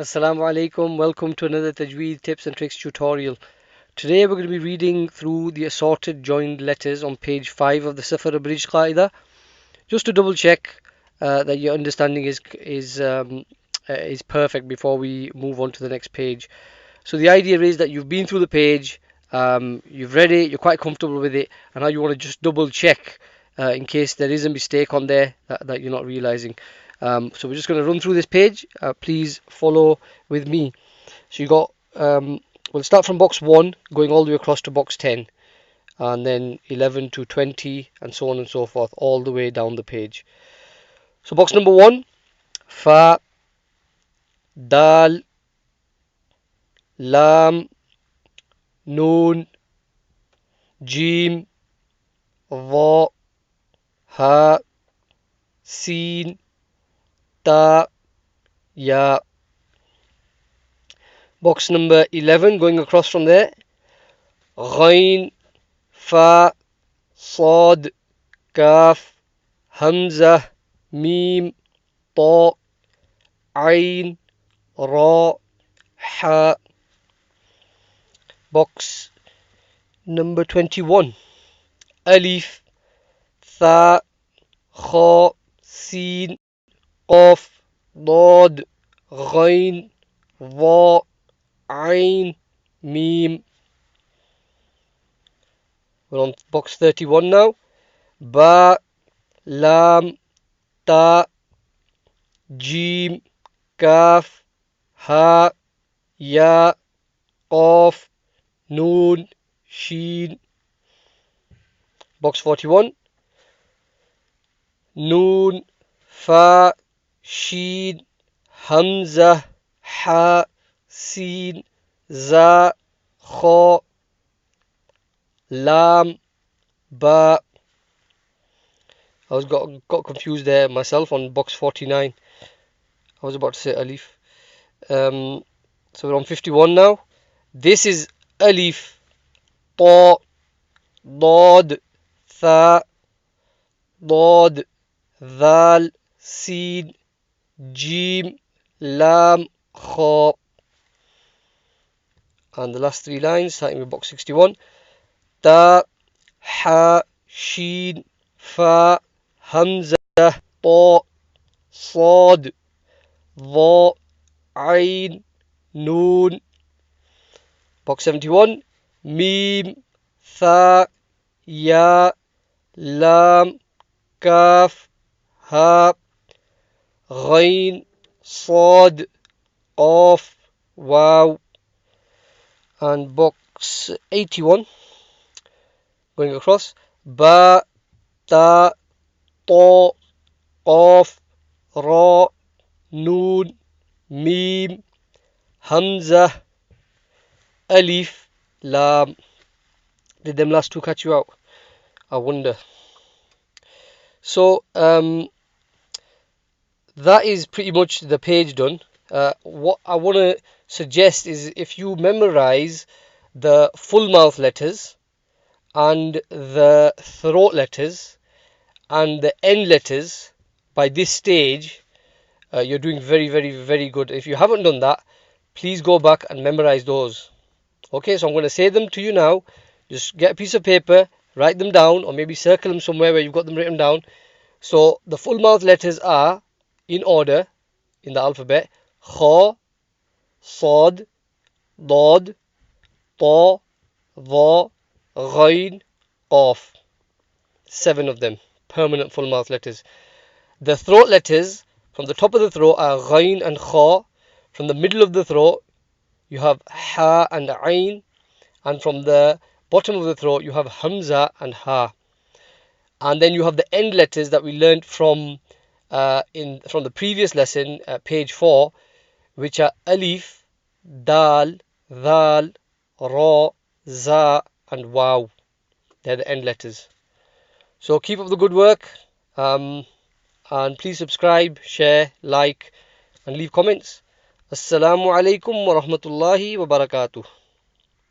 Assalamu alaikum, welcome to another Tajweed tips and tricks tutorial. Today we're going to be reading through the assorted joined letters on page 5 of the Safar Abridged Qa'idah, just to double check that your understanding is perfect before we move on to the next page. So the idea is that you've been through the page, you've read it, you're quite comfortable with it, and now you want to just double check in case there is a mistake on there that you're not realizing. So we're just going to run through this page. Please follow with me. So you got, we'll start from box 1, going all the way across to box 10, and then 11 to 20, and so on and so forth, all the way down the page. So box number 1, Fa, Dal, Lam, Noon, Jim, Va, Ha, Sin, Ta, Ya. Box number 11, going across from there, Ghain, Fa, Sad, Kaf, Hamza, Mim, Ta, Ain, Ra, Ha. Box number 21, Alif, Tha, Kha, Sin, Qaf, Dad, Ghain, Va, Ain, Mim. We're on box 31 now. Ba, Lam, Ta, Jim, Kaf, Ha, Ya, Qaf, Noon, Sheen. Box 41. Noon, Fa, Sheen, Hamza, Ha, Sin, Za, Kha, Lam, Ba. I got confused there myself on box 49. I was about to say Alif. So we're on 51 now. This is Alif, Ta, Dad, Tha, Dad, Dhal, Sin, Jim, Lam, Kha. And the last 3 lines, starting with box 61. Ta, Ha, Sheen, Fa, Hamza, Ta, Sad, Va, Ain, Noon. Box 71. Mim, Tha, Ya, Lam, Kaf, Ha, Ghain, Sad, Qaf, Waw. And box 81, going across, Ba, Ta, Ta, Qaf, Ra, Noon, Mim, Hamza, Alif, Lam. Did them last two catch you out? I wonder. So that is pretty much the page done. What I want to suggest is if you memorize the full mouth letters and the throat letters and the end letters by this stage, you're doing very, very, very good. If you haven't done that, please go back and memorize those. Okay, so I'm going to say them to you now. Just get a piece of paper, write them down, or maybe circle them somewhere where you've got them written down. So the full mouth letters are in order in the alphabet: Kha, Sad, Dad, Ta, Va, Ghain, Qaf. 7 of them, permanent full mouth letters. The throat letters from the top of the throat are Ghain and Kha. From the middle of the throat you have Ha and Ain, and from the bottom of the throat you have Hamza and Ha. And then you have the end letters that we learned from the previous lesson, page 4, which are Alif, Dal, Dhal, Ra, Za, and Waw. They're the end letters. So keep up the good work, and please subscribe, share, like, and leave comments. Assalamu alaikum wa rahmatullahi wa barakatuh.